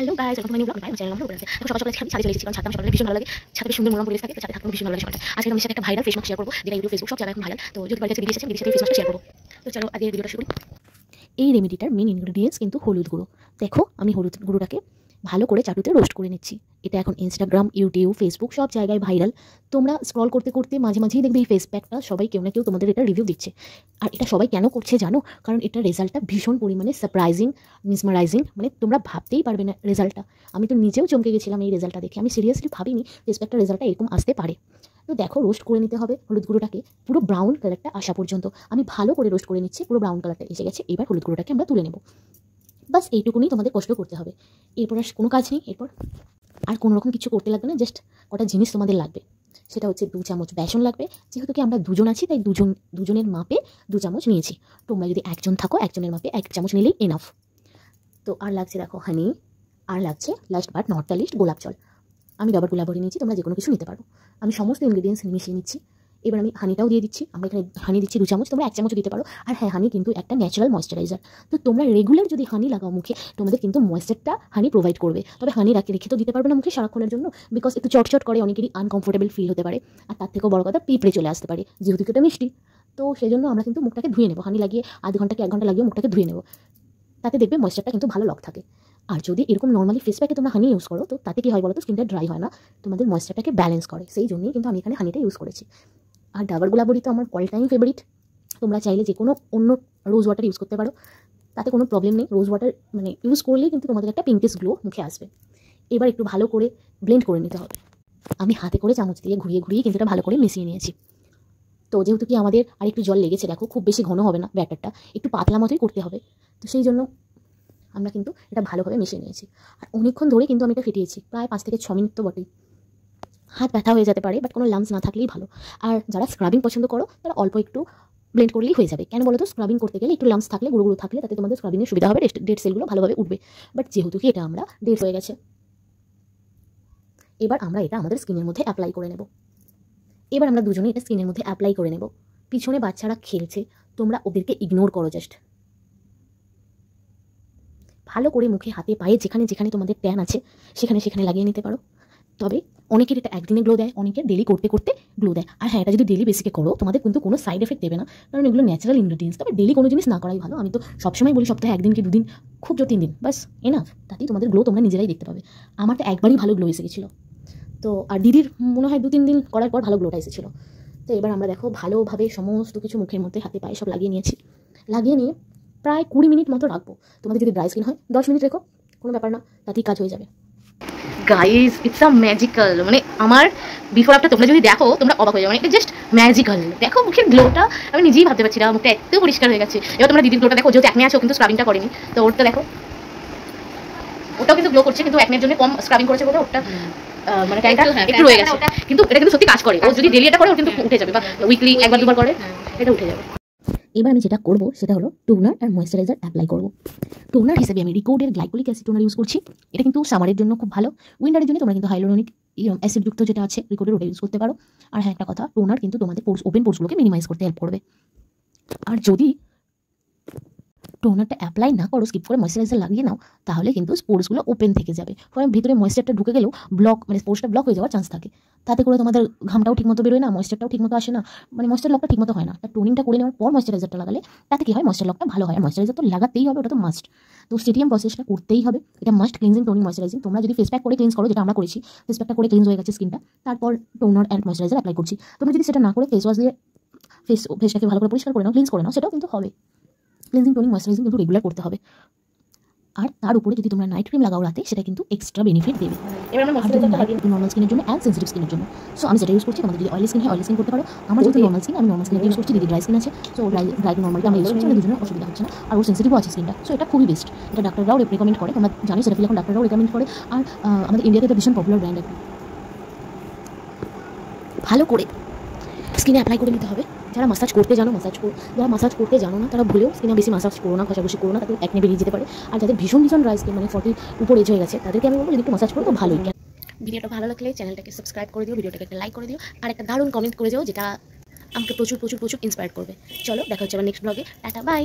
Hello guys, welcome to my new blog. আমি channel নাম করেছি। এখন সকাল সকাল ছাদে চলে এসেছি, কারণ ছাদটা আমার সকালে ভীষণ ভালো লাগে। ছাদে সুন্দর মনোরম পরিবেশ থাকে, তো ছাদে থাকতে ভীষণ ভালো লাগে সকালটা। আজকে আমি সাথে একটা ভাইরাল ফেস মাস্ক শেয়ার করবো, যেটা ইউটিউব, ফেসবুক সব জায়গায় এখন ভাইরাল। তো যদি বাড়িতে দিদি এসেছেন, দিদির সাথে ফেস মাস্কটা শেয়ার করবো। তো চলো আগে ভিডিওটা শুরু করি। এই রেমেডিটার মেন ইনগ্রেডিয়েন্টস কিন্তু হলুদ গুঁড়ো। দেখো আমি হলুদ গুঁড়োটাকে ভালো করে চাটুতে রোস্ট করে নিচ্ছি। এটা এখন ইনস্টাগ্রাম, ইউটিউব, ফেসবুক সব জায়গায় ভাইরাল। তোমরা স্ক্রল করতে করতে মাঝে মাঝেই দেখবে এই ফেস প্যাকটা সবাই কেউ না কেউ তোমাদের এটা রিভিউ দিচ্ছে। আর এটা সবাই কেন করছে জানো? কারণ এটার রেজাল্টটা ভীষণ পরিমাণে সারপ্রাইজিং, মিসমারাইজিং, মানে তোমরা ভাবতেই পারবে না রেজাল্টটা। আমি তো নিজেও চমকে গেছিলাম এই রেজাল্টটা দেখে। আমি সিরিয়াসলি ভাবিনি ফেস প্যাকটার রেজাল্টটা এরকম আসতে পারে। তো দেখো রোস্ট করে নিতে হবে হলুদ গুঁড়োটাকে পুরো ব্রাউন কালারটা আসা পর্যন্ত। আমি ভালো করে রোস্ট করে নিচ্ছি, পুরো ব্রাউন কালারটা এসে গেছে। এবার হলুদ গুঁড়োটাকে আমরা তুলে নেব। বাস এইটুকুনি তোমাদের কষ্ট করতে হবে। এরপর আর কোনো কাজ নেই। এরপর আর কোনো রকম কিছু করতে লাগবে না। জাস্ট কটা জিনিস তোমাদের লাগবে। সেটা হচ্ছে 2 চামচ বেসন লাগবে। যেহেতু কি আমরা দুজন আছি তাই দুজনের মাপে 2 চামচ নিয়েছি। তোমরা যদি একজন থাকো একজনের মাপে 1 চামচ নিলেই এনাফ। তো আর লাগছে দেখো হানি, আর লাগছে last but not the least গোলাপ জল। আমি ডাবর গোলাপ ভরে নিয়েছি, তোমরা যে কোনো কিছু নিতে পারো। আমি সমস্ত ইনগ্রিডিয়েন্টস মিশিয়ে নিচ্ছি। এবার আমি হানিটাও দিয়ে দিচ্ছি। আমরা এখানে হানি দিচ্ছি 2 চামচ, তোমরা 1 চামচও দিতে পারো। আর হ্যাঁ, হানি কিন্তু একটা ন্যাচারাল ময়েশ্চারাইজার। তো তোমরা রেগুলার যদি হানি লাগাও মুখে, তোমাদের কিন্তু ময়েশ্চারটা হানি প্রোভাইড করবে। তবে হানি রেখে তো দিতে পারবে না মুখে সারাক্ষণের জন্য, বিকজ একটু চটচট করে, অনেকেরই আনকমফোর্টেবল ফিল হতে পারে। আর তার থেকেও বড় কথা, পিঁপড়ে চলে আসতে পারে, যেহেতু এটা মিষ্টি। তো সেই জন্য আমরা কিন্তু মুখটাকে ধুয়ে নেবো। হানি লাগিয়ে আধ ঘন্টা কি 1 ঘন্টা লাগিয়ে মুখটাকে ধুয়ে নেবো। তাতে দেখবে ময়েশ্চারটা কিন্তু ভালো লক থাকে। আর যদি এরকম নর্মালি ফেস প্যাকে তোমরা হানি ইউজ করো, তো তাতে কি হয় বলো তো, স্কিনটা ড্রাই হয় না, তোমাদের ময়েশ্চারটাকে ব্যালেন্স করে। সেই জন্যই কিন্তু আমি এখানে হানিটা ইউজ করেছি। আর ডাবর গোলাপরি তো আমার অল টাইম ফেভারিট। তোমরা চাইলে যে কোনো অন্য রোজ ওয়াটার ইউজ করতে পারো, তাতে কোনো প্রবলেম নেই। রোজ ওয়াটার মানে ইউজ করলেই কিন্তু তোমাদের একটা পিঙ্কিশ গ্লো মুখে আসবে। এবার একটু ভালো করে ব্লেন্ড করে নিতে হবে। আমি হাতে করে চামচ দিয়ে ঘুরিয়ে ঘুরিয়ে কিন্তু এটা ভালো করে মিশিয়ে নিয়েছি। তো যেহেতু কি আমাদের আর একটু জল লেগেছে, দেখো খুব বেশি ঘন হবে না ব্যাটারটা, একটু পাতলা মতোই করতে হবে। তো সেই জন্য আমরা কিন্তু এটা ভালোভাবে মিশিয়ে নিয়েছি। আর অনেকক্ষণ ধরে কিন্তু আমি এটা ফেটিয়েছি, প্রায় 5 থেকে 6 মিনিট তো বটেই। হাত ব্যথা হয়ে যেতে পারে, বাট কোনো লাম্পস না থাকলেই ভালো। আর যারা স্ক্রাবিং পছন্দ করো তারা অল্প একটু ব্লেন্ড করলেই হয়ে যাবে। কেন বলো তো, স্ক্রাবিং করতে গেলে একটু লাম্পস থাকলে, গুঁড়ো গুঁড়ো থাকলে, তাতে তোমাদের স্ক্রাবিংয়ের সুবিধা হবে, ডেড সেলগুলো ভালোভাবে উঠবে। বাট যেহেতু কি এটা আমরা ডেড হয়ে গেছে, এবার আমরা এটা আমাদের স্কিনের মধ্যে অ্যাপ্লাই করে নেব। এবার আমরা দুজনে এটা স্কিনের মধ্যে অ্যাপ্লাই করে নেব। পিছনে বাচ্চারা খেলছে, তোমরা ওদেরকে ইগনোর করো। জাস্ট ভালো করে মুখে, হাতে, পায়ে যেখানে যেখানে তোমাদের ট্যান আছে সেখানে সেখানে লাগিয়ে নিতে পারো। তবে অনেকের এটা একদিনে গ্লো দেয়, অনেকের ডেলি করতে করতে গ্লো দেয়। আর হ্যাঁ, এটা যদি ডেলি বেসিকে করো তোমাদের কিন্তু কোনো সাইড এফেক্ট দেবে না, কারণ এগুলো ন্যাচারাল ইনগ্রিডিয়েন্টস। তবে ডেলি কোনো জিনিস না করাই ভালো। আমি তো সবসময় বলি সপ্তাহে 1 দিন কি 2 দিন, খুব জোর 3 দিন, বাস এনাফ। তাতেই তোমাদের গ্লো তোমরা নিজেরাই দেখতে পাবে। আমার তো একবারই ভালো গ্লো এসে গেছিলো। তো আর দিদির মনে হয় 2-3 দিন করার পর ভালো গ্লোটা এসেছিলো। তো এবার আমরা দেখো ভালোভাবে সমস্ত কিছু মুখের মধ্যে, হাতে, পায়ে সব লাগিয়ে নিয়েছি। লাগিয়ে নিয়ে প্রায় 20 মিনিট মতো রাখবো। তোমাদের যদি ড্রাই স্কিন হয় 10 মিনিট রেখো, কোনো ব্যাপার না, তাতেই কাজ হয়ে যাবে। গাইস, ইটস আ ম্যাজিক্যাল, মানে আমার বিফোর আফটার তোমরা যদি দেখো তোমরা অবাক হয়ে যাবে। মানে এটা জাস্ট ম্যাজিক্যাল। দেখো মুখের গ্লোটা আমি নিজেই ভাবতে পারছি না, মুখটা এত পরিষ্কার হয়ে গেছে। এবার তোমরা দিদির গ্লোটা দেখো, যেহেতু একনে আছে, ও কিন্তু স্ক্রাবিংটা করেনি। তো ওরটা দেখো, ওটাও কিন্তু গ্লো করছে, কিন্তু একনের জন্য কম স্ক্রাবিং করেছে বলে ওটা মানে ট্যানটা একটু রয়ে গেছে। কিন্তু এটা কিন্তু সত্যি কাজ করে। ও যদি ডেলি এটা করে ওর কিন্তু উঠে যাবে, বা উইকলি 1-2 বার করে এটা উঠে যাবে। এবার আমি যেটা করবো সেটা হলো টোনার আর ময়েশ্চারাইজার অ্যাপ্লাই করবো। টোনার হিসেবে আমি রিকোডের গ্লাইকোলিক অ্যাসিড টোনার ইউজ করছি। এটা কিন্তু সামারের জন্য খুব ভালো। উইন্টারের জন্য তোমরা কিন্তু হাইলোরনিক অ্যাসিডযুক্ত যেটা আছে রিকোডের, ওটা ইউজ করতে পারো। আর হ্যাঁ, একটা কথা, টোনার কিন্তু তোমাদের ওপেন পোর্সগুলোকে মিনিমাইজ করতে হেল্প করবে। আর যদি টোনারটা অ্যাপ্লাই না করো, স্কিপ করে ময়েশ্চারাইজার লাগিয়ে নাও, তাহলে কিন্তু স্পোর্সগুলো ওপেন থেকে যাবে। ফলে ভিতরে ময়েশ্চারটা ঢুকে গেলেও মানে স্পোর্সটা ব্লক হয়ে যাওয়ার চান্স থাকে। তাতে করে তোমাদের ঘামটাও ঠিকমতো বেরোয় না, ময়েশ্চারটাও ঠিকমতো আসে না, মানে ময়েশ্চার লকটা ঠিকমতো হয় না। তার টোনিংটা করে নেওয়ার পর ময়েশ্চারাইজারটা লাগালে তাতে কি হয়, ময়েশ্চার লকটা ভালো হয়। আর ময়েশ্চারাইজার তো লাগাতেই হবে, ওটা তো মাস্ট। তো স্টেডিয়াম প্রসেসটা করতেই হবে। এটা মাস্ট, ক্লিনজিং, টোনিং, ময়েশ্চারাইজিং। তোমরা যদি ফেস প্যাক করে ক্লিনজ করো, যেটা আমরা করেছি, ফেস প্যাকটা করে ক্লিনজ হয়ে গেছে স্কিনটা, তারপর টোনার অ্যান্ড ময়েশ্চারাইজার অ্যাপ্লাই করছি। তোমরা যদি সেটা না করে ফেস ওয়াশ দিয়ে ফেসটাকে ভালো করে পরিষ্কার করে নাও, ক্লিনজ করে নাও, সেটাও কিন্তু হবে। ক্লিনজিং, টোনিং, ময়েশ্চারাইজিং কিন্তু রেগুলার করতে হবে। আর তার উপরে যদি তোমরা নাইট ক্রিম লাগাও রাতে, সেটা কিন্তু এক্সট্রা বেনিফিট দেবে। এবার আমরা ময়েশ্চারাইজারটা লাগিয়ে নর্মাল স্কিনের জন্য অ্যান্ড সেনসিটিভ স্কিনের জন্য। সো আমি সেটা ইউজ করছি। তোমাদের যদি অয়েলি স্কিন হয় অয়েলি স্কিন করতে পারো। আমার যেহেতু নর্মাল স্কিন, আমি নর্মাল স্কিন ইউজ করছি। দিদি ড্রাই স্কিন আছে, সো ড্রাই নর্মালটা আমরা ইউজ করছি, আমাদের দুজনের অসুবিধা হচ্ছে না। আর ওর সেন্সিটিভও আছে স্কিনটা, সো এটা খুবই বেস্ট। এটা ডাক্তাররাও রেকমেন্ড করে, তোমরা জানি সেটা এখন ডাক্তাররাও রেকমেন্ড করে। আর আমাদের ইন্ডিয়াতে এটা ভীষণ পপুলার ব্র্যান্ড। একটা ভালো করে স্কিনে অ্যাপ্লাই করে নিতে হবে। যারা মাসাজ করতে জানো মাসাজ করো, যারা মাসাজ করতে জানো না তারা ভুলেও স্কিনে বেশি মাসাজ করো না, ঘষাঘষি করো না, তাতে একনে বেরিয়ে যেতে পারে। আর যাদের ভীষণ ভীষণ ড্রাই স্কিন, মানে 40 উপর এজ হয়ে গেছে, তাদেরকে আমি বলবো যদি একটু মাসাজ করো তো ভালোই। ভিডিওটা ভালো লাগলে চ্যানেলটাকে সাবস্ক্রাইব করে দিও, ভিডিওটাকে একটা লাইক করে দিও, আর একটা দারুণ কমেন্ট করে যাও, যেটা আমাকে প্রচুর প্রচুর প্রচুর ইন্সপায়ার করবে। চলো দেখা হচ্ছে আবার নেক্সট ব্লগে। Tata, by.